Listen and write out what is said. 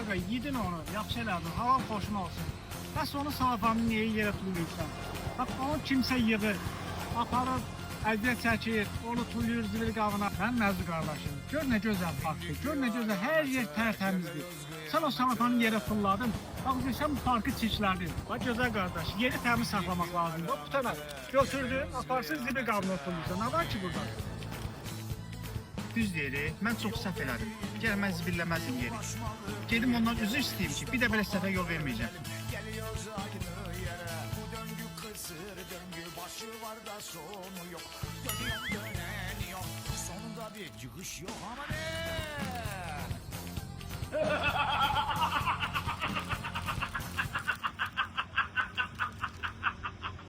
Qaqa, yedin onu, yaxşı elədin, hava xoşuna olsun. Bəs onu salafanı niyə yerə tuluyursan? Bax, onu kimsə yığır, aparır, əziyyət çəkir, onu tuluyur zibil qabına. Mən məzli qardaşım, gör nə gözəl parkdır, gör nə gözəl, hər yer tərtəmizdir. Sən o salafanı yerə tulladın, bax, sən bu parkı çirklədin. Bax, gözəl qardaş, yeri təmiz saxlamaq lazımdır. O tutana götürdün, aparsın zibil qabına tuluyursan. Nə var ki burada? Düz yeri, mən çox səhv elədim. Gəl, mən zibilləməzdim yeri. Gedim ondan üzr istəyim ki, bir də belə səhvə yol verməyəcəm. Sonunda bir çıkış yok ama ne?